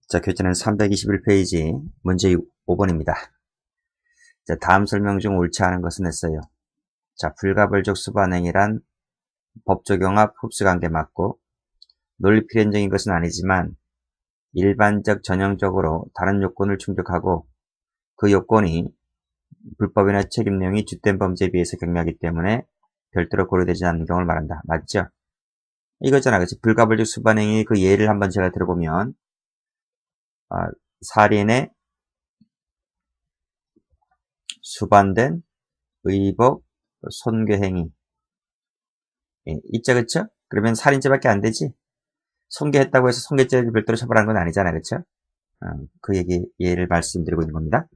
자, 교재는 321페이지, 문제 5번입니다. 자, 다음 설명 중 옳지 않은 것은 했어요. 자, 불가불적 수반행위란 법조경합 흡수관계 맞고, 논리 필연적인 것은 아니지만, 일반적 전형적으로 다른 요건을 충족하고, 그 요건이 불법이나 책임 내용이 주된 범죄에 비해서 경미하기 때문에 별도로 고려되지 않는 경우를 말한다. 맞죠? 이거잖아. 그치? 불가불적 수반행위 그 예를 한번 제가 들어보면, 살인의 수반된 의복, 손괴행위. 예, 있죠, 그쵸? 그러면 살인죄밖에 안 되지? 손괴했다고 해서 손괴죄를 별도로 처벌하는 건 아니잖아, 그쵸? 그 예를 말씀드리고 있는 겁니다.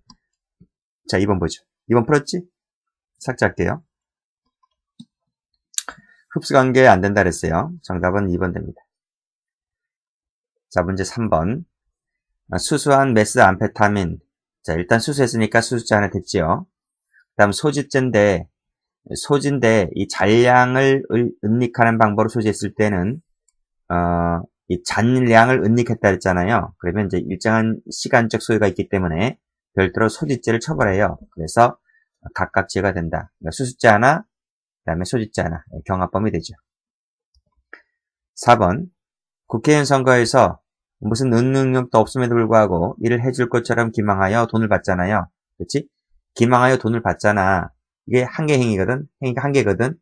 자, 2번 보죠. 2번 풀었지? 삭제할게요. 흡수관계 안 된다 그랬어요. 정답은 2번 됩니다. 자, 문제 3번. 수수한 메스암페타민. 자, 일단 수수했으니까 수수죄 하나 됐지요. 그 다음 소지인데 이 잔량을 은닉하는 방법으로 소지했을 때는, 이 잔량을 은닉했다 했잖아요. 그러면 이제 일정한 시간적 소요가 있기 때문에 별도로 소지죄를 처벌해요. 그래서 각각 죄가 된다. 그러니까 수수죄 하나, 그 다음에 소지죄 하나, 경합범이 되죠. 4번. 국회의원 선거에서 무슨 능력도 없음에도 불구하고 일을 해줄 것처럼 기망하여 돈을 받잖아요. 그렇지? 기망하여 돈을 받잖아. 이게 한계 행위거든. 행위가 한계거든.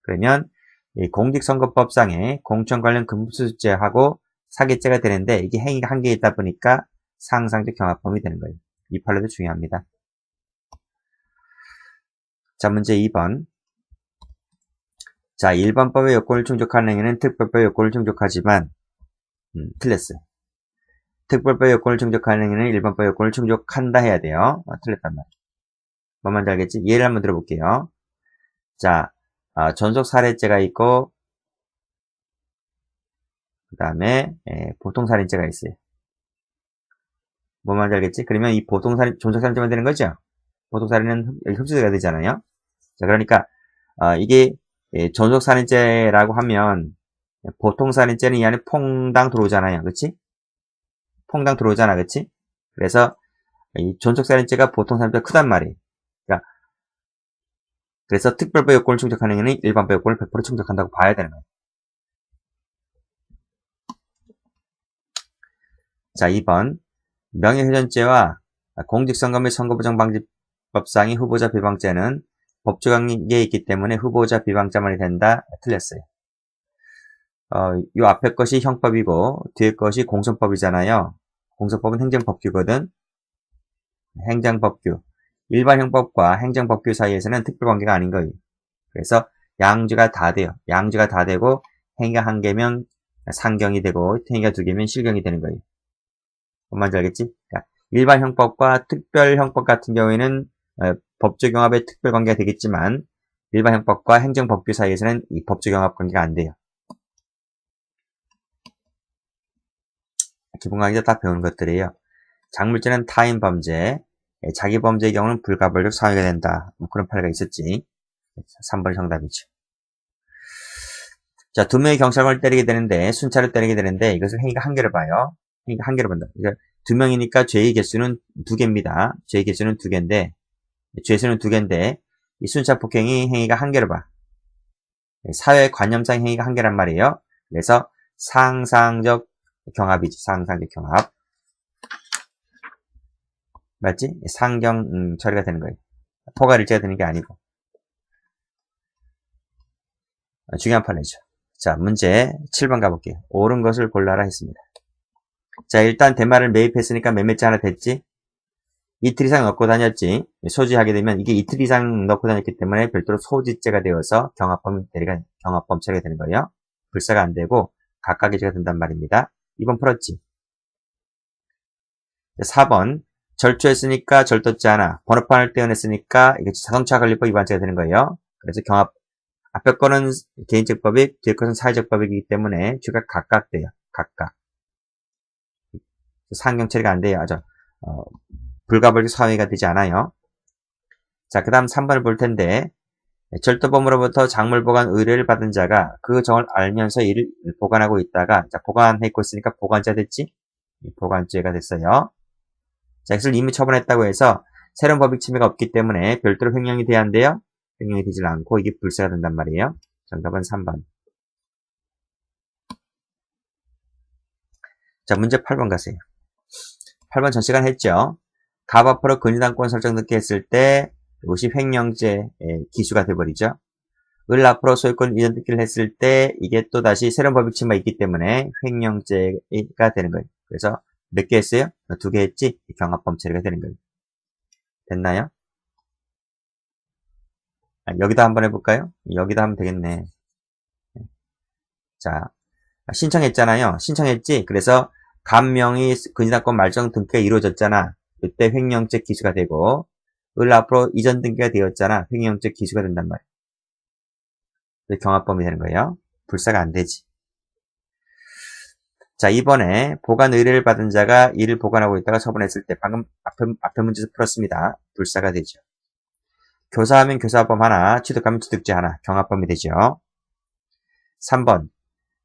그러면 이 공직선거법상의 공천 관련 금수수죄하고 사기죄가 되는데 이게 행위가 한계에 있다 보니까 상상적 경합범이 되는 거예요. 이 판례도 중요합니다. 자, 문제 2번. 자, 일반법의 요건을 충족하는 행위는 특별법의 요건을 충족하지만 틀렸어요. 특별법의 요건을 충족하는 행위는 일반법의 요건을 충족한다 해야 돼요. 틀렸단 말이에요. 뭔 말인지 알겠지? 예를 한번 들어볼게요. 자, 전속살해죄가 있고 그 다음에 보통살인죄가 있어요. 뭔 말인지 알겠지? 그러면 이 전속살인죄만 되는 거죠? 보통살인은 흡수가 되잖아요. 자, 그러니까 이게 전속살인죄라고 하면 보통살인죄는 이 안에 퐁당 들어오잖아요. 그치? 퐁당 들어오잖아. 그치? 그래서 이 전속살인죄가 보통살인죄가 크단 말이에요. 그러니까 그래서 특별법 요건을 충족하는 행위는 일반법 요건을 100% 충족한다고 봐야 되는 거예요. 자, 2번. 명예훼손죄와 공직선거 및 선거부정방지법상의 후보자 비방죄는 법조관계에 있기 때문에 후보자 비방자만이 된다. 틀렸어요. 요 앞에 것이 형법이고 뒤에 것이 공선법이잖아요. 공선법은 행정법규거든. 행정법규. 일반 형법과 행정법규 사이에서는 특별관계가 아닌 거예요. 그래서 양주가 다 돼요. 양주가 다 되고 행위가 한 개면 상경이 되고 행위가 두 개면 실경이 되는 거예요. 뭔 말인지 알겠지? 그러니까 일반 형법과 특별 형법 같은 경우에는 법조경합의 특별관계가 되겠지만 일반 형법과 행정법규 사이에서는 이 법조경합 관계가 안 돼요. 기본 강의에서 다 배우는 것들이에요. 작물죄는 타인 범죄, 자기 범죄의 경우는 불가불적 사유가 된다. 뭐 그런 판례가 있었지. 3번이 정답이죠. 자, 2명의 경찰관을 때리게 되는데, 순찰을 때리게 되는데, 이것을 행위가 한 개를 봐요. 행위가 한 개를 본다. 그러니까 2명이니까 죄의 개수는 2개입니다. 죄의 개수는 2개인데, 죄수는 2개인데, 이 순찰 폭행이 행위가 한 개를 봐. 사회 관념상 행위가 한 개란 말이에요. 그래서 상상적 경합이지. 상상적 경합. 맞지? 상경 처리가 되는 거예요. 포괄일죄가 되는 게 아니고. 중요한 판례죠. 자, 문제 7번 가볼게요. 옳은 것을 골라라 했습니다. 자, 일단 대마를 매입했으니까 매매죄 하나 됐지? 이틀 이상 넣고 다녔지? 소지하게 되면 이게 이틀 이상 넣고 다녔기 때문에 별도로 소지죄가 되어서 경합범 처리가 되는 거예요. 불사가 안 되고 각각의 죄가 된단 말입니다. 2번 풀었지? 4번 절초했으니까 절도죄 하나, 번호판을 떼어냈으니까 이게 자동차 관리법 위반죄가 되는 거예요. 그래서 경합 앞에 거는 개인적 법익, 뒤에 것은 사회적 법익이기 때문에 죄가 각각 돼요. 각각. 상경 처리가 안 돼요. 불가불적 사유가 되지 않아요. 자, 그 다음 3번을 볼 텐데, 절도범으로부터 작물 보관 의뢰를 받은 자가 그 정을 알면서 이를 보관하고 있다가, 자, 보관했고 있으니까 보관자 됐지? 보관죄가 됐어요. 자, 이것을 이미 처분했다고 해서 새로운 법익 침해가 없기 때문에 별도로 횡령이 돼야 한대요. 횡령이 되질 않고 이게 불사가 된단 말이에요. 정답은 3번. 자, 문제 8번 가세요. 8번 전 시간 했죠. 갑 앞으로 근저당권 설정 등기 했을 때 이것이 횡령죄의 기수가 돼버리죠. 을 앞으로 소유권 이전 등기를 했을 때 이게 또 다시 새로운 법익 침해가 있기 때문에 횡령죄가 되는 거예요. 그래서 몇 개 했어요? 2개 했지? 경합범 처리가 되는 거예요. 됐나요? 여기다 한번 해볼까요? 여기다 하면 되겠네. 자, 신청했잖아요. 신청했지? 그래서 갑명의 근저당권 말정 등기가 이루어졌잖아. 이때 횡령죄 기수가 되고 을 앞으로 이전 등기가 되었잖아. 횡령죄 기수가 된단 말이야. 경합범이 되는 거예요. 불사가 안 되지. 자, 이번에 보관 의뢰를 받은 자가 이를 보관하고 있다가 처분했을 때 방금 앞에 문제에서 풀었습니다. 불사가 되죠. 교사하면 교사범 하나, 취득하면 취득죄 하나, 경합범이 되죠. 3번.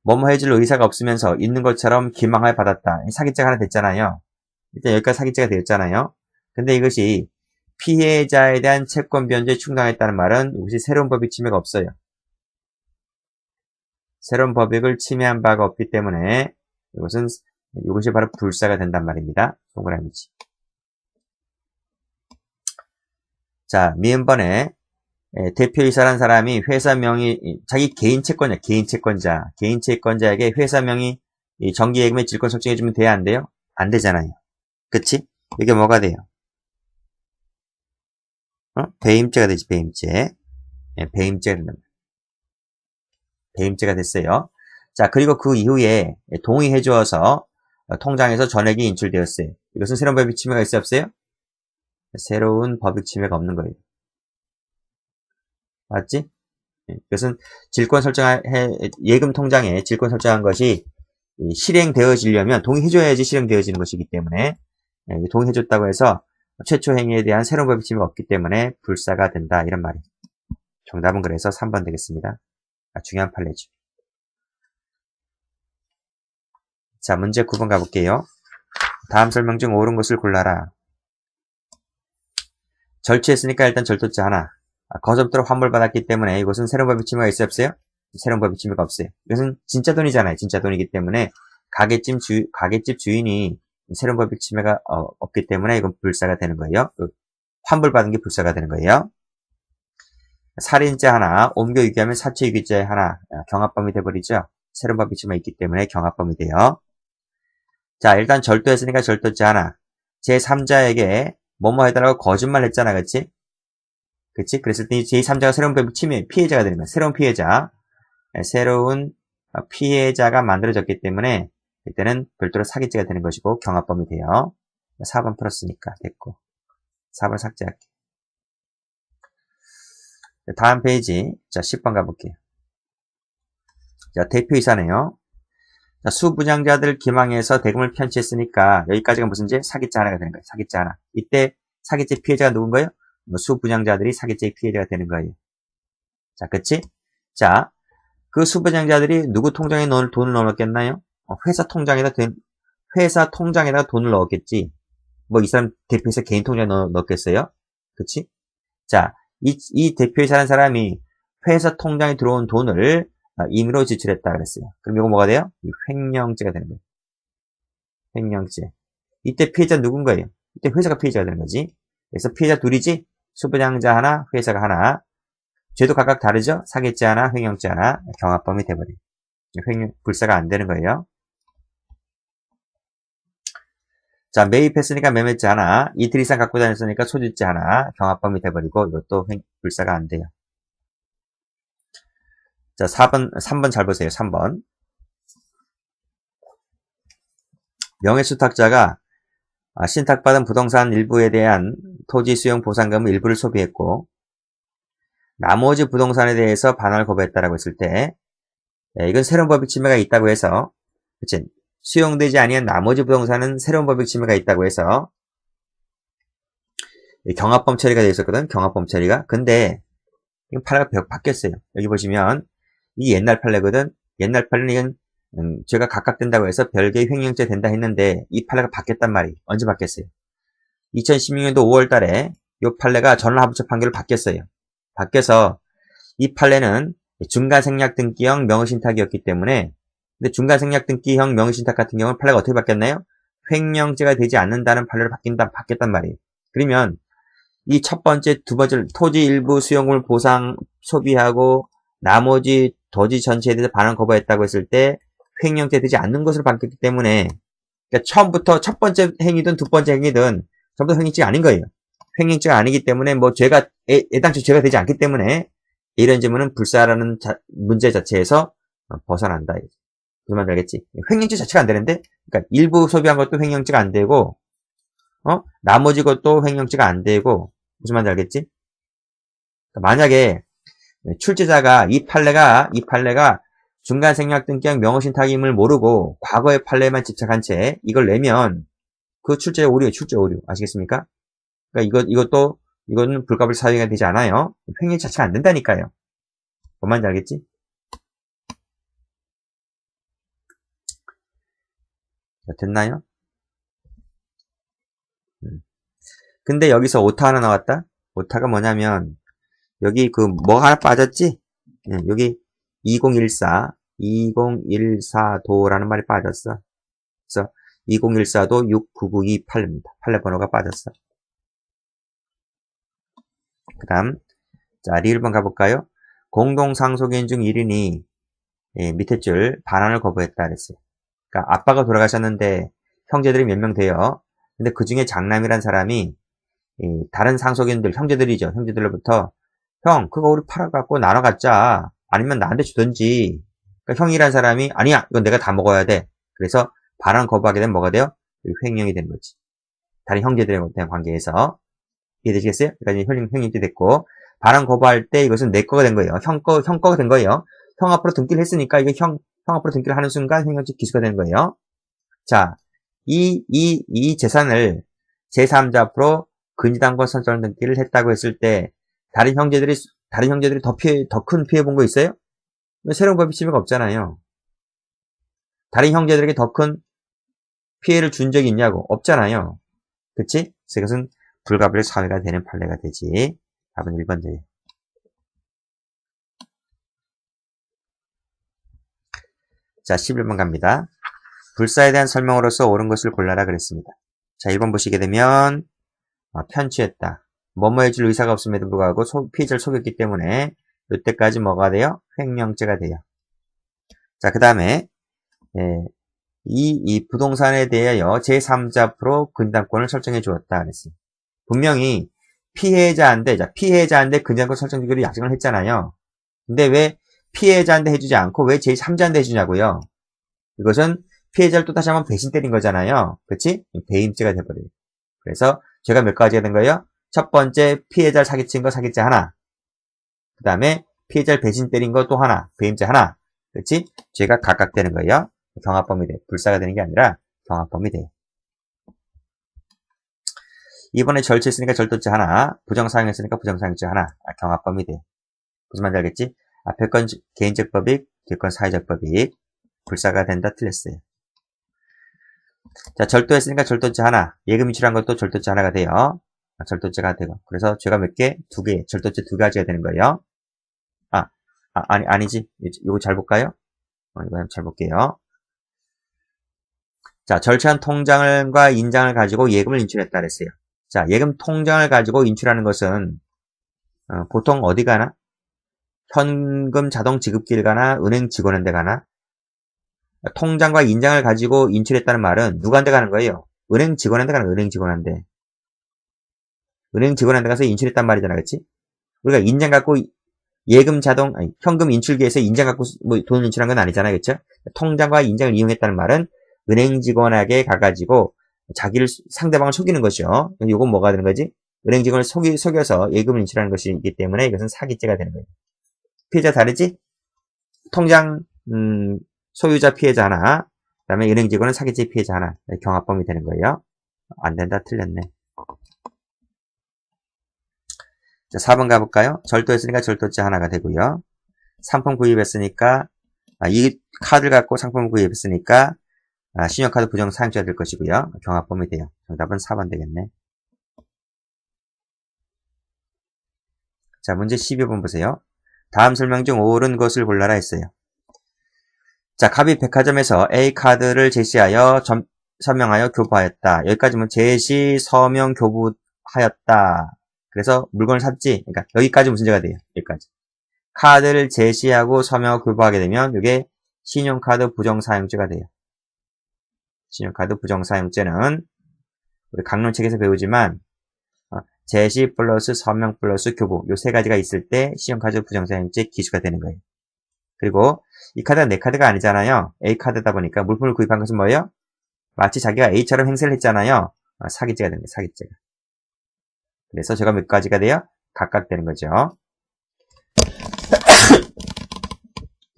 뭐뭐 해줄 의사가 없으면서 있는 것처럼 기망하여 받았다. 사기죄가 하나 됐잖아요. 일단 여기까지 사기죄가 되었잖아요. 근데 이것이 피해자에 대한 채권 변제에 충당했다는 말은 이것이 새로운 법익 침해가 없어요. 새로운 법익을 침해한 바가 없기 때문에 이것이 바로 불사가 된단 말입니다. 동그라미지. 자, 미음번에 대표이사라는 사람이 회사 명의 자기 개인 채권자에게 회사 명의 정기예금의 질권 설정해주면 돼야 안 돼요? 안 되잖아요. 그치? 이게 뭐가 돼요? 배임죄가 되지, 배임죄. 배임죄가 된다. 배임죄가 됐어요. 자, 그리고 그 이후에 동의해 주어서 통장에서 전액이 인출되었어요. 이것은 새로운 법익 침해가 있어요, 없어요? 새로운 법익 침해가 없는 거예요. 맞지? 이것은 질권 예금 통장에 질권 설정한 것이 실행되어지려면 동의해줘야지 실행되어지는 것이기 때문에 동의해줬다고 해서 최초 행위에 대한 새로운 법익 침해가 없기 때문에 불사가 된다. 이런 말이에요. 정답은 그래서 3번 되겠습니다. 중요한 판례죠. 자, 문제 9번 가볼게요. 다음 설명 중 옳은 것을 골라라. 절취했으니까 일단 절도죄 하나. 거점토록 환불받았기 때문에 이것은 새로운 법익 침해가 있어요, 없어요? 새로운 법익 침해가 없어요. 이것은 진짜 돈이잖아요. 진짜 돈이기 때문에 가게집 주인이 새로운 법익 침해가 없기 때문에 이건 불사가 되는 거예요. 환불받은 게 불사가 되는 거예요. 살인죄 하나, 옮겨 유기하면 사체 유기죄 하나, 경합범이 돼버리죠. 새로운 법익 침해가 있기 때문에 경합범이 돼요. 자, 일단 절도했으니까 절도죄 하나. 제3자에게 뭐뭐 해달라고 거짓말 했잖아, 그치? 그치? 그랬을 때 제3자가 새로운 법익 침해, 피해자가 되는 거야. 새로운 피해자. 새로운 피해자가 만들어졌기 때문에 이때는 별도로 사기죄가 되는 것이고 경합범이 돼요. 4번 풀었으니까 됐고. 4번 삭제할게. 다음 페이지. 자, 10번 가볼게요. 자, 대표이사네요. 자, 수분양자들 기망해서 대금을 편취했으니까 여기까지가 무슨 죄? 사기죄 하나가 되는 거예요. 사기죄 하나. 이때 사기죄 피해자가 누군가요? 수분양자들이 사기죄의 피해자가 되는 거예요. 자, 그치? 자, 그 수분양자들이 누구 통장에 돈을 넣었겠나요? 회사 통장에다가 돈을 넣었겠지. 뭐 이 사람 대표이사 개인 통장에 넣었겠어요? 그치? 자, 이 대표이사라는 사람이 회사 통장에 들어온 돈을 임의로 지출했다 그랬어요. 그럼 이거 뭐가 돼요? 횡령죄가 되는 거예요. 횡령죄. 이때 피해자 누군 거예요? 이때 회사가 피해자가 되는 거지. 그래서 피해자 둘이지? 수분양자 하나, 회사가 하나. 죄도 각각 다르죠? 사기죄 하나, 횡령죄 하나, 경합범이 돼버려요. 불사가 안 되는 거예요. 자, 매입했으니까 매매죄 하나, 이틀 이상 갖고 다녔으니까 소지죄 하나, 경합범이 돼버리고 이것도 불사가 안 돼요. 자, 3번 잘 보세요. 3번. 명예수탁자가 신탁받은 부동산 일부에 대한 토지 수용 보상금 일부를 소비했고 나머지 부동산에 대해서 반환을 거부했다라고 했을 때 이건 새로운 법익 침해가 있다고 해서 그치? 수용되지 아니한 나머지 부동산은 새로운 법익 침해가 있다고 해서 경합범 처리가 되어 있었거든. 경합범 처리가. 근데 이건 판례가 바뀌었어요. 여기 보시면 이 옛날 판례거든. 옛날 판례는 이건 죄가 각각된다고 해서 별개의 횡령죄 된다 했는데 이 판례가 바뀌었단 말이. 언제 바뀌었어요? 2016년도 5월 달에 이 판례가 전원합의체 판결로 바뀌었어요. 바뀌어서 이 판례는 중간생략등기형 명의신탁이었기 때문에, 근데 중간생략등기형 명의신탁 같은 경우는 판례가 어떻게 바뀌었나요? 횡령죄가 되지 않는다는 판례로 바뀌었단 말이에요. 그러면 이 첫 번째, 두 번째 토지 일부 수용을 보상 소비하고 나머지 토지 전체에 대해서 반환 거부했다고 했을 때 횡령죄 되지 않는 것으로 바뀌었기 때문에, 그러니까 처음부터 첫 번째 행위든 두 번째 행위든 전부 다 횡령죄가 아닌 거예요. 횡령죄가 아니기 때문에 뭐 죄가 애당초 죄가 되지 않기 때문에 이런 질문은 불사라는 문제 자체에서 벗어난다. 무슨 말인지 알겠지? 횡령죄 자체가 안 되는데, 그러니까 일부 소비한 것도 횡령죄가 안 되고, 나머지 것도 횡령죄가 안 되고, 무슨 말인지 알겠지? 그러니까 만약에 출제자가 이 판례가 중간생략등기형 명의신탁임을 모르고 과거의 판례만 집착한 채 이걸 내면 그 출제 오류 아시겠습니까? 그러니까 이거는 불가불 사유가 되지 않아요. 횡령 자체가 안 된다니까요. 뭔 말인지 알겠지? 자, 됐나요? 근데 여기서 오타 하나 나왔다? 오타가 뭐냐면, 여기 뭐 하나 빠졌지? 여기 2014도라는 말이 빠졌어. 그래서 2014도 69928입니다. 판례 번호가 빠졌어. 그 다음, 자, 리 1번 가볼까요? 공동상속인 중 1인이 밑에 줄 반환을 거부했다 그랬어요. 그러니까 아빠가 돌아가셨는데 형제들이 몇 명 돼요. 근데 그 중에 장남이란 사람이 다른 상속인들, 형제들로부터 형, 그거 우리 팔아갖고 나눠 갖자. 아니면 나한테 주든지. 그러니까 형이란 사람이 아니야, 이건 내가 다 먹어야 돼. 그래서 반환 거부하게 되면 뭐가 돼요? 횡령이 되는 거지. 다른 형제들에 대한 관계에서. 이해되시겠어요? 그러니까 횡령죄 됐고, 반환 거부할 때 이것은 내 거가 된 거예요. 형 거가 된 거예요. 형 앞으로 등기를 했으니까 이게 형 앞으로 등기를 하는 순간 횡령죄 기수가 되는 거예요. 자, 이 재산을 제3자 앞으로 근저당권 설정 등기를 했다고 했을 때 다른 형제들이 더 큰 피해 본 거 있어요? 새로운 법이 침해가 없잖아요. 다른 형제들에게 더 큰 피해를 준 적이 있냐고? 없잖아요. 그치? 그래서 이것은 불가불의 사회가 되는 판례가 되지. 답은 1번이에요. 자, 11번 갑니다. 불사에 대한 설명으로서 옳은 것을 골라라 그랬습니다. 자, 1번 보시게 되면 편취했다. 뭐뭐 해줄 의사가 없음에도 불구하고 피해자를 속였기 때문에 이때까지 뭐가 돼요? 횡령죄가 돼요. 자, 그 다음에 이 부동산에 대하여 제3자 앞으로 근저당권을 설정해 주었다 그랬어요. 분명히 피해자인데 근저당권 설정 주기로 약정을 했잖아요. 근데 왜 피해자한테 해주지 않고 왜 제3자한테 해주냐고요? 이것은 피해자를 또 다시 한번 배신 때린 거잖아요. 그치? 배임죄가 돼버려요. 그래서 죄가 몇 가지가 된 거예요? 첫 번째, 피해자를 사기친 거 사기죄 하나. 그 다음에 피해자를 배신 때린 거 또 하나. 배임죄 하나. 그치? 죄가 각각 되는 거예요. 경합범이 돼. 불사가 되는 게 아니라 경합범이 돼. 이번에 절취했으니까 절도죄 하나. 부정사용했으니까 부정사용죄 하나. 경합범이 돼. 무슨 말인지 알겠지? 앞에 건 개인적 법익, 뒤에 건 사회적 법익. 불사가 된다 틀렸어요. 자, 절도했으니까 절도죄 하나. 예금 인출한 것도 절도죄 하나가 돼요. 절도죄가 되고. 그래서 죄가 몇 개? 2개. 절도죄 2가지가 되는 거예요. 아니지. 이거 잘 볼까요? 이거 잘 볼게요. 자, 절취한 통장과 인장을 가지고 예금을 인출했다 그랬어요. 자, 예금 통장을 가지고 인출하는 것은 보통 어디 가나? 현금 자동 지급기를 가나? 은행 직원한테 가나? 통장과 인장을 가지고 인출했다는 말은 누구한테 가는 거예요? 은행 직원한테 가는 거예요. 은행 직원한테. 은행 직원한테 가서 인출했단 말이잖아. 그치? 우리가 인장 갖고 현금 인출기에서 인장 갖고 돈을 인출한 건 아니잖아요. 그쵸? 통장과 인장을 이용했다는 말은 은행 직원에게 가가지고 상대방을 속이는 것이죠. 이건 뭐가 되는 거지? 은행 직원을 속여서 예금을 인출하는 것이기 때문에 이것은 사기죄가 되는 거예요. 피해자 다르지? 통장, 소유자 피해자 하나, 그 다음에 은행 직원은 사기죄 피해자 하나, 경합범이 되는 거예요. 안 된다, 틀렸네. 자, 4번 가볼까요? 절도했으니까 절도죄 하나가 되고요. 상품 구입했으니까 이 카드를 갖고 상품을 구입했으니까 신용카드 부정 사용자가 될 것이고요. 경합범위 돼요. 정답은 4번 되겠네. 자, 문제 12번 보세요. 다음 설명 중 옳은 것을 골라라 했어요. 자, 갑이 백화점에서 A 카드를 제시하여 서명하여 교부하였다. 여기까지는 제시, 서명, 교부하였다. 그래서 물건을 샀지. 그러니까 여기까지 문제가 돼요. 여기까지. 카드를 제시하고 서명하고 교부하게 되면 이게 신용카드 부정사용죄가 돼요. 신용카드 부정사용죄는 우리 강론책에서 배우지만 제시 플러스 서명 플러스 교부 요 세 가지가 있을 때 신용카드 부정사용죄 기수가 되는 거예요. 그리고 이 카드가 내 카드가 아니잖아요. A 카드다 보니까 물품을 구입한 것은 뭐예요? 마치 자기가 A처럼 행세를 했잖아요. 사기죄가 되는 거예요. 사기죄가. 그래서 제가 몇 가지가 돼요? 각각 되는 거죠.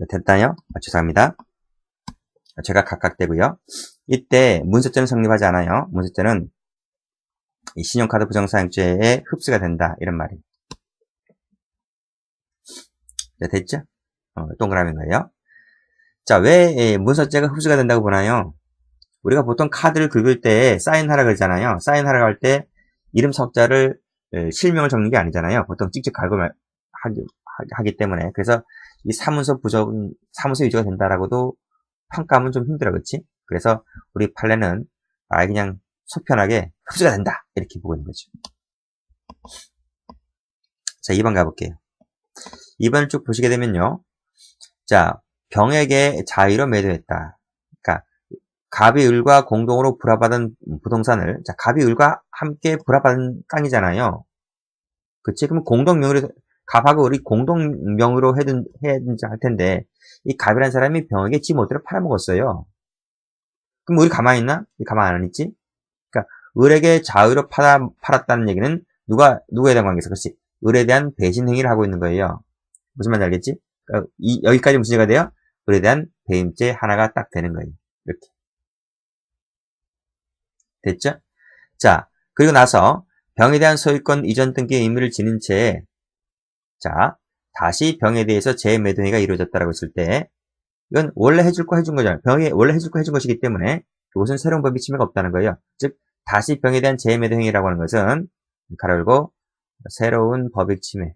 됐나요? 죄송합니다. 제가 각각 되고요. 이때 문서죄는 성립하지 않아요. 문서죄는 이 신용카드 부정사용죄에 흡수가 된다. 이런 말이에요. 됐죠? 동그라미인 거예요. 자, 왜 문서죄가 흡수가 된다고 보나요? 우리가 보통 카드를 긁을 때 사인하라 그러잖아요. 사인하라고 할 때 이름 석자를 실명을 적는 게 아니잖아요. 보통 직접 하기 때문에. 그래서 이 사문서 위조가 된다라고도 평가하면 좀 힘들어, 그렇지? 그래서 우리 판례는 아예 그냥 속편하게 흡수가 된다 이렇게 보고 있는 거죠. 자, 2번 가볼게요. 2번을 쭉 보시게 되면요. 자, 병에게 자의로 매도했다. 그러니까 갑이 을과 공동으로 불화받은 부동산을, 자, 갑이 을과 함께 불화받은 땅이잖아요. 그치? 그럼 공동명의로, 갑하고 을이 공동명의로 해야 할 텐데, 이 갑이라는 사람이 병에게 지 멋대로 팔아먹었어요. 그럼 을이 가만히 있나? 가만히 안 있지? 그러니까, 을에게 자의로 팔았다는 얘기는 누구에 대한 관계에서, 그렇지? 을에 대한 배신 행위를 하고 있는 거예요. 무슨 말인지 알겠지? 그러니까 여기까지 문제가 돼요? 을에 대한 배임죄 하나가 딱 되는 거예요. 이렇게. 됐죠? 자, 그리고 나서 병에 대한 소유권 이전 등기의 의무를 지닌 채, 자, 다시 병에 대해서 재매도 행위가 이루어졌다라고 했을 때, 이건 원래 해줄 거 해준 거잖아요. 병에 원래 해줄 거 해준 것이기 때문에, 이것은 새로운 법의 침해가 없다는 거예요. 즉, 다시 병에 대한 재매도 행위라고 하는 것은, 가로 열고, 새로운 법의 침해.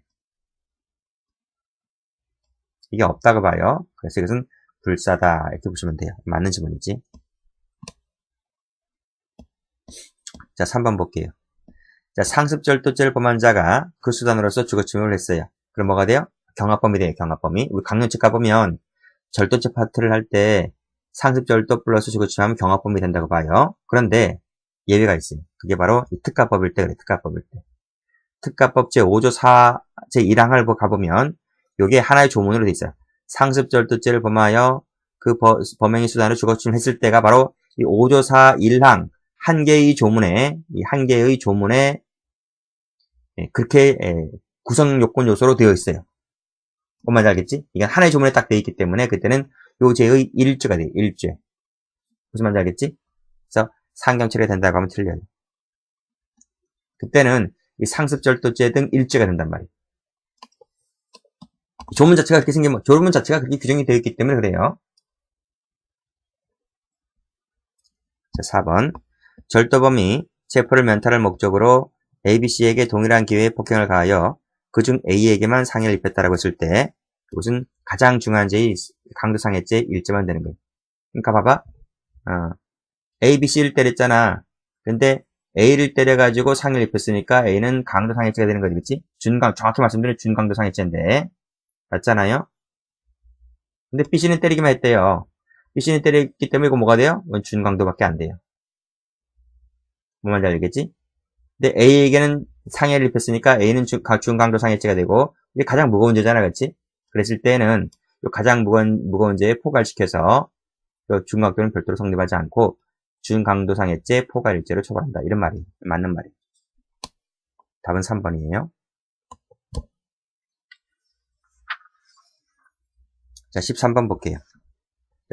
이게 없다고 봐요. 그래서 이것은 불사다. 이렇게 보시면 돼요. 맞는 지문이지. 자, 3번 볼게요. 자, 상습절도죄를 범한 자가 그 수단으로서 주거침입을 했어요. 그럼 뭐가 돼요? 경합범위 돼요, 경합범위. 우리 강론책 가보면 절도죄 파트를 할 때 상습절도 플러스 주거침입하면 경합범위 된다고 봐요. 그런데 예외가 있어요. 그게 바로 특가법일 때 그래, 특가법일 때. 특가법 제5조 4, 제1항을 가보면 이게 하나의 조문으로 돼 있어요. 상습절도죄를 범하여 그 범행의 수단으로 주거침입을 했을 때가 바로 이 5조 4, 1항 한 개의 조문에 그렇게 구성 요건 요소로 되어 있어요. 뭔 말인지 알겠지? 이게 하나의 조문에 딱 되어 있기 때문에 그때는 요 죄의 1죄가 돼요. 1죄. 무슨 말인지 알겠지? 그래서 상경처리가 된다고 하면 틀려요. 그때는 이 상습절도죄 등 1죄가 된단 말이에요. 조문 자체가 그렇게 조문 자체가 그렇게 규정이 되어 있기 때문에 그래요. 자, 4번. 절도범이 체포를 면탈할 목적으로 ABC에게 동일한 기회에 폭행을 가하여 그중 A에게만 상해를 입혔다라고 했을 때 그것은 가장 중요한 죄의 강도상해죄 1죄만 되는 거예요. 그러니까 봐봐. ABC를 때렸잖아. 근데 A를 때려가지고 상해를 입혔으니까 A는 강도상해죄가 되는 거지, 그치? 정확히 말씀드리면 준강도상해죄인데 맞잖아요? 근데 B씨는 때리기만 했대요. B씨는 때렸기 때문에 이거 뭐가 돼요? 이건 준강도밖에 안 돼요. 뭔 말인지 알겠지? 근데 A에게는 상해를 입혔으니까 A는 준강도 상해죄가 되고 이게 가장 무거운 죄잖아, 그렇지? 그랬을 때는 가장 무거운 죄에 포괄시켜서 준강도는 별도로 성립하지 않고 준강도 상해죄 포괄일죄로 처벌한다. 이런 말이 맞는 말이에요. 답은 3번이에요. 자, 13번 볼게요.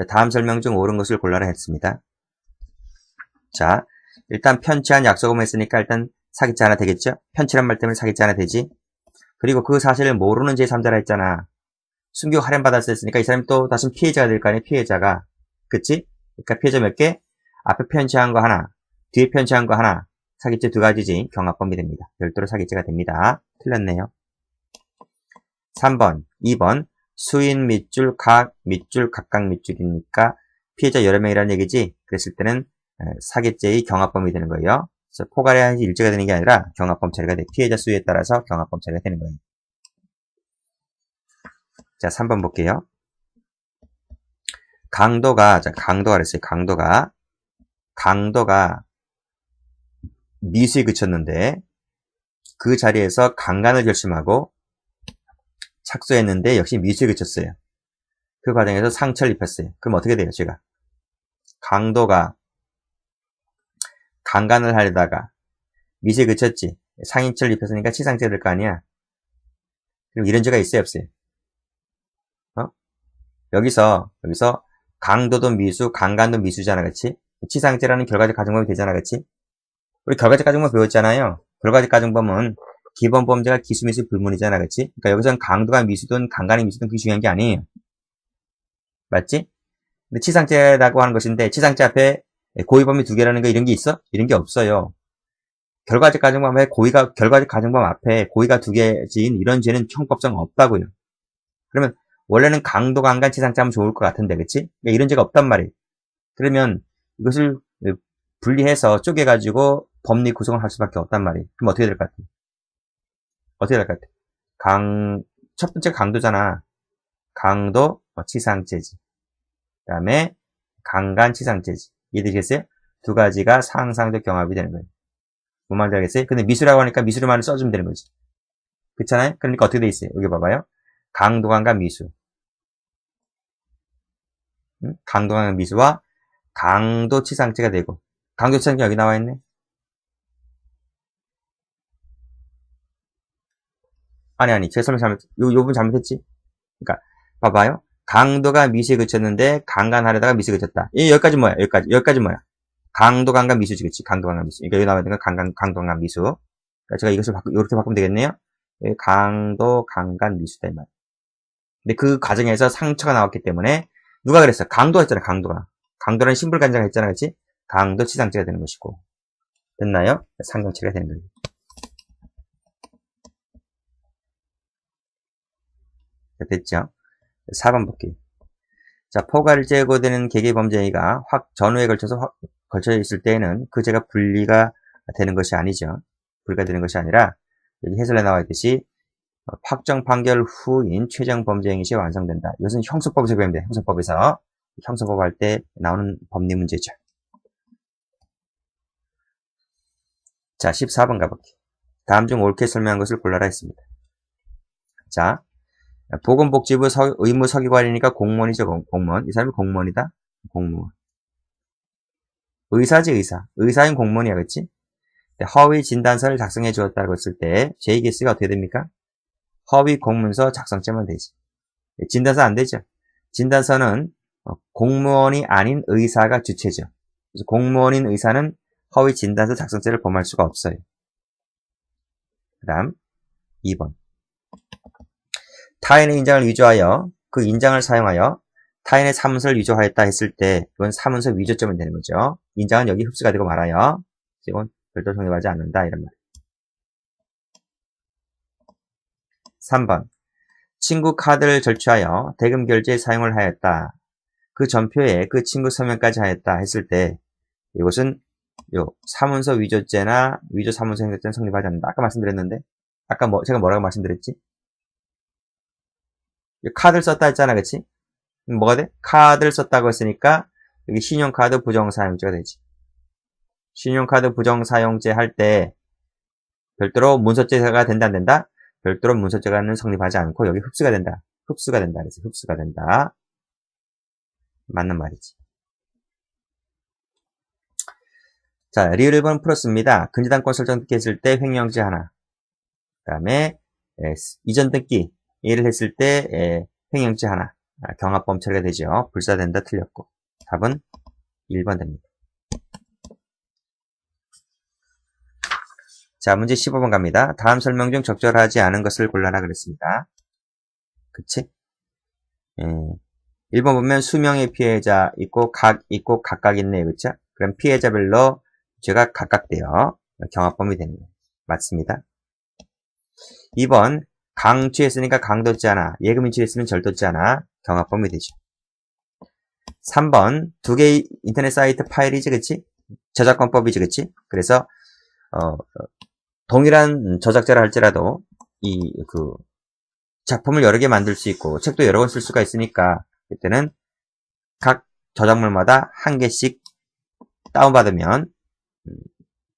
다음 설명 중 옳은 것을 골라라 했습니다. 자, 일단 편취한 약속음을 했으니까 일단 사기죄 하나 되겠죠? 편취란 말 때문에 사기죄 하나 되지? 그리고 그 사실을 모르는 제3자라 했잖아. 숨기고 할인받았을 때 했으니까 이 사람이 또 다시 피해자가 될 거 아니에요, 피해자가. 그치? 그러니까 피해자 몇 개? 앞에 편취한 거 하나, 뒤에 편취한 거 하나. 사기죄 두 가지지. 경합범이 됩니다. 별도로 사기죄가 됩니다. 틀렸네요. 3번, 2번. 수인 밑줄, 각 밑줄, 각각 밑줄이니까 피해자 여러 명이라는 얘기지. 그랬을 때는 사기죄의 경합범이 되는 거예요. 그래서 포괄의 일제가 되는 게 아니라 경합범 처리가 돼. 피해자 수에 따라서 경합범 처리가 되는 거예요. 자, 3번 볼게요. 강도가 그랬어요. 강도가 미수에 그쳤는데 그 자리에서 강간을 결심하고 착수했는데 역시 미수에 그쳤어요. 그 과정에서 상처를 입혔어요. 그럼 어떻게 돼요, 제가? 강도가 강간을 하려다가 미수에 그쳤지. 상인처를 입혔으니까 치상죄가 될 거 아니야. 그럼 이런 죄가 있어요, 없어요? 여기서 강도도 미수, 강간도 미수잖아, 그치? 치상죄라는 결과적 가정법이 되잖아, 그치? 우리 결과적 가정법 배웠잖아요. 결과적 가정법은 기본 범죄가 기수, 미수, 불문이잖아, 그치? 그러니까 여기서는 강도가 미수든 강간이 미수든 그게 중요한 게 아니에요. 맞지? 근데 치상죄라고 하는 것인데 치상죄 앞에 고의범위 두 개라는 거 이런 게 있어? 이런 게 없어요. 결과적 가정법 앞에 결과적 가정법 앞에 고의가 두 개진 이런 죄는 형법상 없다고요. 그러면 원래는 강도, 강간, 치상죄 하면 좋을 것 같은데, 그치? 그러니까 이런 죄가 없단 말이에요. 그러면 이것을 분리해서 쪼개가지고 법리 구성을 할 수밖에 없단 말이에요. 그럼 어떻게 될 것 같아요? 어떻게 될 것 같아요? 첫 번째 강도잖아. 강도, 치상죄지. 그 다음에 강간, 치상죄지. 이해되시겠어요? 두 가지가 상상적 경합이 되는 거예요. 뭔 말인지 알겠어요? 근데 미수라고 하니까 미수로만 써주면 되는 거지. 그렇잖아요? 그러니까 어떻게 돼 있어요? 여기 봐봐요. 강도, 강간, 미수. 강도, 강간, 미수와 강도, 치상죄가 되고. 강도, 치상죄 여기 나와 있네. 아니, 제 설명 요 부분 잘못했지? 그러니까, 봐봐요. 강도가 미수에 그쳤는데, 강간하려다가 미수에 그쳤다. 여기까지 뭐야? 여기까지 뭐야? 강도, 강간, 미수지, 그치? 강도, 강간, 미수. 그러니까 여기 나와 있는 건 강도, 강간, 미수. 그러니까 제가 이것을 이렇게 바꾸면 되겠네요? 강도, 강간, 미수다, 이 말. 근데 그 과정에서 상처가 나왔기 때문에, 누가 그랬어? 강도가 했잖아, 강도가. 강도라는 심불 간장을 했잖아, 그치? 강도 치상죄가 되는 것이고. 됐나요? 상경죄가 되는 거예요. 됐죠? 4번 볼게요. 자, 포괄 제거되는 개개범죄 행위가 전후에 걸쳐 있을 때에는 그 죄가 분리가 되는 것이 아니죠. 분리가 되는 것이 아니라 여기 해설에 나와 있듯이 확정 판결 후인 최종 범죄 행위 시 완성된다. 이것은 형소법에서 배웁니다. 형소법에서 형소법 할 때 나오는 법리 문제죠. 자, 14번 가볼게요. 다음 중 옳게 설명한 것을 골라라 했습니다. 자, 보건복지부 의무 서기관이니까 공무원이죠, 공무원. 이 사람이 공무원이다? 공무원. 의사지, 의사. 의사인 공무원이야, 그치? 허위 진단서를 작성해 주었다고 했을 때, 제2개수가 어떻게 됩니까? 허위 공문서 작성죄만 되지. 진단서 안 되죠? 진단서는 공무원이 아닌 의사가 주체죠. 그래서 공무원인 의사는 허위 진단서 작성죄를 범할 수가 없어요. 그 다음, 2번. 타인의 인장을 위조하여 그 인장을 사용하여 타인의 사문서를 위조하였다 했을 때 이건 사문서 위조죄면 되는 거죠. 인장은 여기 흡수가 되고 말아요. 이건 별도 성립하지 않는다 이런 말. 3번. 친구 카드를 절취하여 대금 결제에 사용을 하였다. 그 전표에 그 친구 서명까지 하였다 했을 때 이것은 사문서 위조죄나 위조 사문서 행위죄는 성립하지 않는다. 아까 말씀드렸는데 아까 제가 뭐라고 말씀드렸지? 카드를 썼다 했잖아, 그치? 뭐가 돼? 카드를 썼다고 했으니까 여기 신용카드 부정사용죄가 되지. 신용카드 부정사용죄 할 때 별도로 문서죄가 된다 안 된다? 별도로 문서죄가는 성립하지 않고 여기 흡수가 된다. 흡수가 된다. 그래서 흡수가 된다. 맞는 말이지. 자, 리을 1번 풀었습니다. 근저당권 설정 등기 했을 때 횡령죄 하나. 그 다음에 이전 등기 일을 했을 때 횡령죄 하나. 경합범 처리가 되죠. 불사된다 틀렸고. 답은 1번 됩니다. 자, 문제 15번 갑니다. 다음 설명 중 적절하지 않은 것을 골라라 그랬습니다. 그치? 예. 1번 보면 수명의 피해자 있고 각각 있네요. 그쵸? 그럼 피해자별로 죄가 각각 돼요. 경합범위 되는 거예요. 맞습니다. 2번 강 취했으니까 강도죄 하나, 예금인 취했으면 절도죄 하나, 경합범위 되죠. 3번 두 개의 인터넷 사이트 파일이지, 그치? 저작권법이지, 그치? 그래서 동일한 저작자라 할지라도 작품을 여러 개 만들 수 있고 책도 여러 권 쓸 수가 있으니까 그때는 각 저작물마다 한 개씩 다운받으면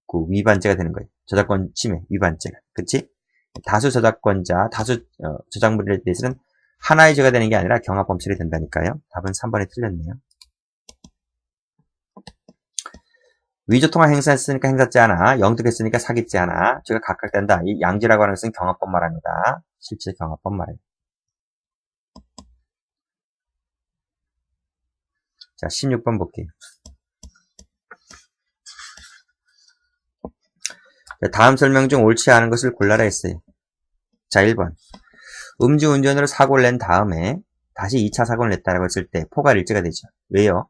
그 위반죄가 되는 거예요. 저작권 침해 위반죄가. 그치? 다수 저작권자, 다수 저작물에 대해서는 하나의 죄가 되는 게 아니라 경합범죄이 된다니까요. 답은 3번이 틀렸네요. 위조통화 행사했으니까 행사죄 하나, 영득했으니까 사기죄 하나, 죄가 각각 된다. 이 양죄라고 하는 것은 경합법 말합니다. 실제 경합법 말이에요. 자, 16번 볼게요. 다음 설명 중 옳지 않은 것을 골라라 했어요. 자, 1번. 음주운전으로 사고를 낸 다음에 다시 2차 사고를 냈다라고 했을 때 포괄일죄가 되죠. 왜요?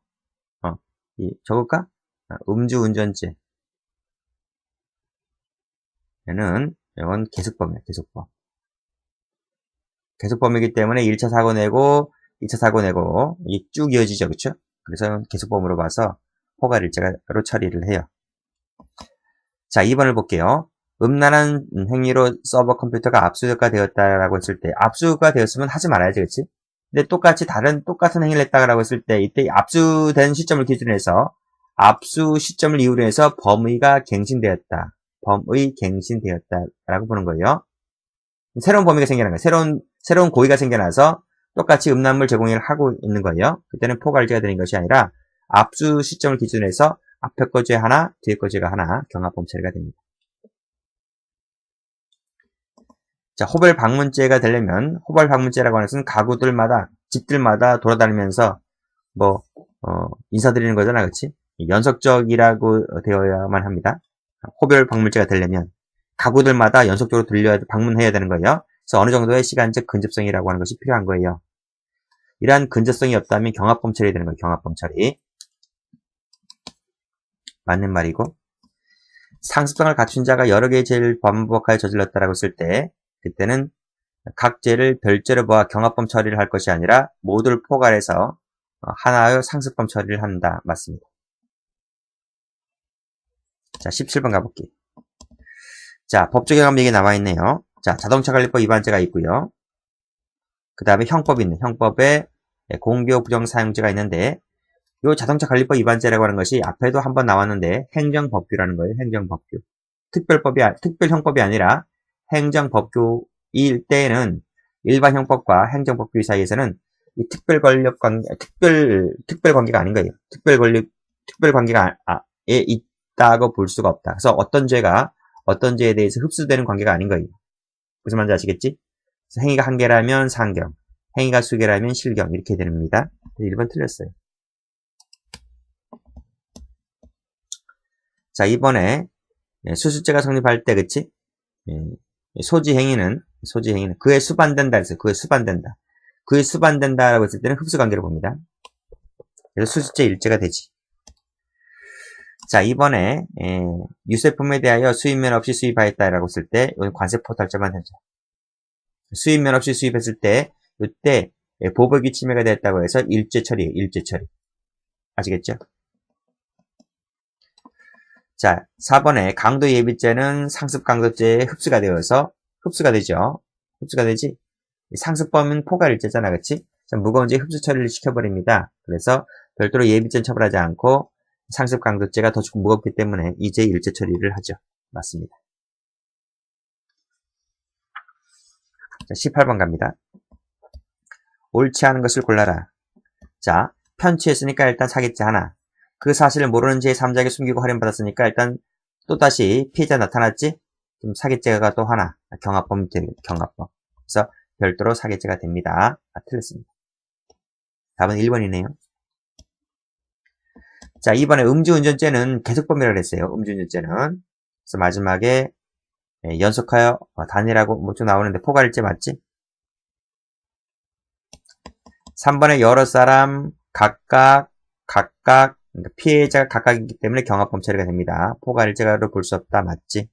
적을까? 음주운전죄. 이건 계속범이에요. 계속범이기 때문에 1차 사고 내고 2차 사고 내고 이게 쭉 이어지죠. 그쵸? 그래서 계속범으로 봐서 포괄일죄로 처리를 해요. 자, 2번을 볼게요. 음란한 행위로 서버 컴퓨터가 압수가 되었다라고 했을 때 압수가 되었으면 하지 말아야지, 그치? 근데 똑같은 행위를 했다라고 했을 때 이때 압수된 시점을 기준으로 해서 압수 시점을 이유로 해서 범의가 갱신되었다. 라고 보는 거예요. 새로운 범위가 생겨난 거예요. 새로운 고의가 생겨나서 똑같이 음란물 제공을 하고 있는 거예요. 그때는 포괄죄가 되는 것이 아니라 압수 시점을 기준으로 해서 앞에 거 죄 하나, 뒤에 거 죄가 하나 경합범 처리가 됩니다. 자, 호별 방문죄가 되려면 호별 방문죄라고 하는 것은 가구들마다 집들마다 돌아다니면서 인사드리는 거잖아, 그렇지? 연속적이라고 되어야만 합니다. 호별 방문죄가 되려면 가구들마다 연속적으로 방문해야 되는 거예요. 그래서 어느 정도의 시간적 근접성이라고 하는 것이 필요한 거예요. 이러한 근접성이 없다면 경합범 처리 되는 거예요. 경합범 처리. 맞는 말이고, 상습성을 갖춘 자가 여러 개의 죄를 반복하여 저질렀다라고 했을 때 그때는 각 죄를 별죄로 보아 경합범 처리를 할 것이 아니라 모두를 포괄해서 하나의 상습범 처리를 한다. 맞습니다. 자, 17번 가볼게요. 자, 법조계감 얘기 나와있네요. 자, 자동차관리법 위반죄가 있고요. 그 다음에 형법이 있네. 형법에 공교 부정사용죄가 있는데 이 자동차관리법 위반죄라고 하는 것이 앞에도 한번 나왔는데 행정법규라는 거예요. 행정법규. 특별형법이 아니라 행정법규일 때에는 일반 형법과 행정법규 사이에서는 이 특별관계가 아닌 거예요. 특별관계가 있다고 볼 수가 없다. 그래서 어떤 죄가 어떤 죄에 대해서 흡수되는 관계가 아닌 거예요. 무슨 말인지 아시겠지? 그래서 행위가 한 개라면 상경, 행위가 수 개라면 실경 이렇게 됩니다. 1번 틀렸어요. 자, 이번에 수수죄가 성립할 때, 그치? 소지행위는 그에 수반된다 했어요. 그에 수반된다라고 했을 때는 흡수관계로 봅니다. 그래서 수수죄 일죄가 되지. 자, 이번에 유세품에 대하여 수입면 없이 수입하였다라고 했을 때 이건 관세 포탈죄만 되죠. 수입면 없이 수입했을 때 이때 보복이 침해가 됐다고 해서 일죄 처리예요. 일죄 처리. 아시겠죠? 자, 4번에 강도 예비죄는 상습 강도죄에 흡수가 되어서 흡수가 되죠. 흡수가 되지. 상습범은 포괄일죄잖아, 그치? 무거운 죄 흡수 처리를 시켜버립니다. 그래서 별도로 예비죄는 처벌하지 않고 상습 강도죄가 더 무겁기 때문에 이 죄 일죄 처리를 하죠. 맞습니다. 자, 18번 갑니다. 옳지 않은 것을 골라라. 자, 편취했으니까 일단 사기죄 하나. 그 사실을 모르는 제3자에게 숨기고 할인받았으니까 일단 또다시 피해자 나타났지? 그럼 사기죄가 또 하나. 경합범. 그래서 별도로 사기죄가 됩니다. 틀렸습니다. 답은 1번이네요. 자, 이번에 음주운전죄는 계속범위라고 했어요. 음주운전죄는. 그래서 마지막에 연속하여 단일하고 뭐 좀 나오는데 포괄일죄 맞지? 3번에 여러 사람, 각각, 그러니까 피해자가 각각이기 때문에 경합범 처리가 됩니다. 포괄일제로 볼 수 없다. 맞지?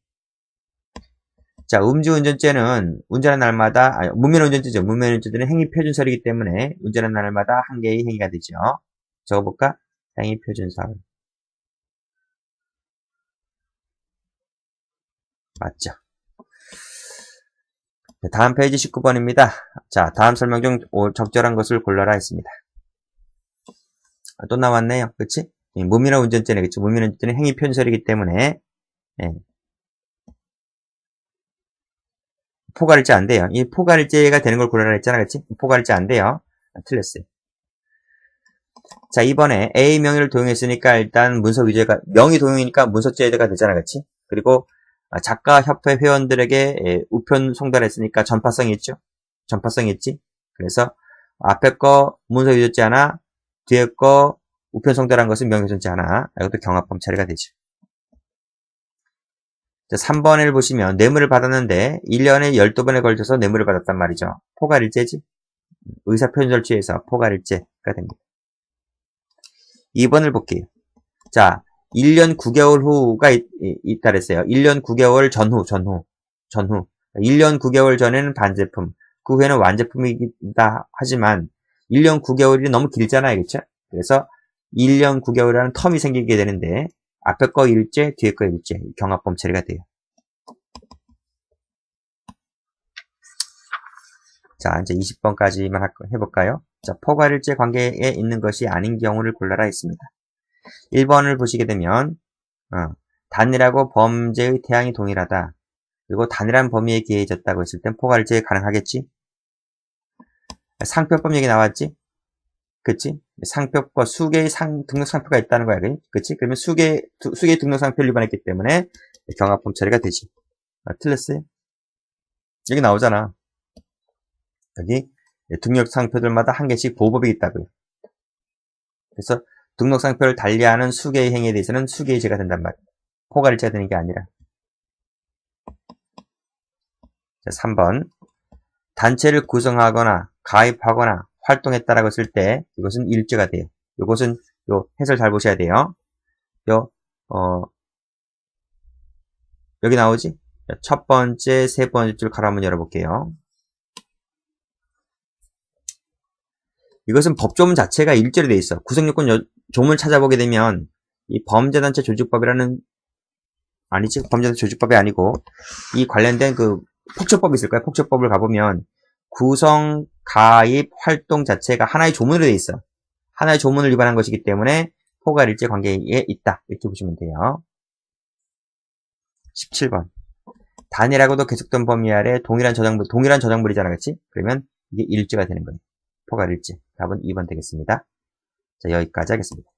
자, 음주운전죄는 운전하는 날마다, 무면운전죄죠. 무면운전죄는 행위표준설이기 때문에 운전하는 날마다 한 개의 행위가 되죠. 적어볼까? 행위표준설. 맞죠? 다음 페이지 19번입니다. 자, 다음 설명 중 적절한 것을 골라라 했습니다. 또 나왔네요. 그치? 무면허 운전죄네. 그치? 무면허 운전죄는 행위표준설이기 때문에, 예. 포괄일제 안 돼요. 이 포괄일제가 되는 걸 골라라 했잖아. 그치? 포괄일제 안 돼요. 틀렸어요. 자, 이번에 A 명의를 도용했으니까 일단 문서 위조가, 명의 도용이니까 문서죄가 되잖아. 그치? 그리고 작가협회 회원들에게 우편 송달했으니까 전파성이 있죠? 전파성이 있지? 그래서 앞에 거 문서 위조죄 하나, 뒤에 거 우편 송달한 것은 명예훼손죄 하나. 이것도 경합범 처리가 되죠. 자, 3번을 보시면 뇌물을 받았는데 1년에 12번에 걸쳐서 뇌물을 받았단 말이죠. 포괄일제지? 의사표현절 취해서 포괄일제가 됩니다. 2번을 볼게요. 자, 1년 9개월 후가 있다 그랬어요. 1년 9개월 전후. 1년 9개월 전에는 반제품, 그 후에는 완제품이다 하지만 1년 9개월이 너무 길잖아요. 그렇죠? 그래서 1년 9개월이라는 텀이 생기게 되는데 앞에 거 일제, 뒤에 거 일제, 경합범 처리가 돼요. 자, 이제 20번까지만 해볼까요? 자, 포괄일제 관계에 있는 것이 아닌 경우를 골라라 했습니다. 1번을 보시게 되면 단일하고 범죄의 태양이 동일하다. 그리고 단일한 범위에 기해졌다고 했을 땐 포괄일제 가능하겠지? 상표법 얘기 나왔지? 그치? 상표과 수개의 등록상표가 있다는 거야. 그치? 그러면 수개의 등록상표를 위반했기 때문에 경합범 처리가 되지. 틀렸어요? 여기 나오잖아. 여기 등록상표들마다 한 개씩 보호법이 있다고요. 그래서 등록상표를 달리하는 수개의 행위에 대해서는 수개의죄가 된단 말이에요. 포괄일제가 되는 게 아니라. 자, 3번. 단체를 구성하거나 가입하거나 활동했다라고 했을 때 이것은 일죄가 돼요. 이것은 해설 잘 보셔야 돼요. 여기 나오지? 첫 번째, 세 번째 줄 가로 한번 열어볼게요. 이것은 법조문 자체가 일죄로 되어 있어. 구성요건 조문을 찾아보게 되면 이 범죄단체 조직법이라는 아니지 범죄단체 조직법이 아니고 이 관련된 그 폭처법이 있을 거야. 폭처법을 가보면 구성, 가입, 활동 자체가 하나의 조문으로 되어 있어. 하나의 조문을 위반한 것이기 때문에 포괄일제 관계에 있다. 이렇게 보시면 돼요. 17번. 단일하고도 계속된 범위 아래 동일한 저작물이잖아. 그렇지? 그러면 이게 일죄가 되는 거예요. 포괄일제. 답은 2번 되겠습니다. 자, 여기까지 하겠습니다.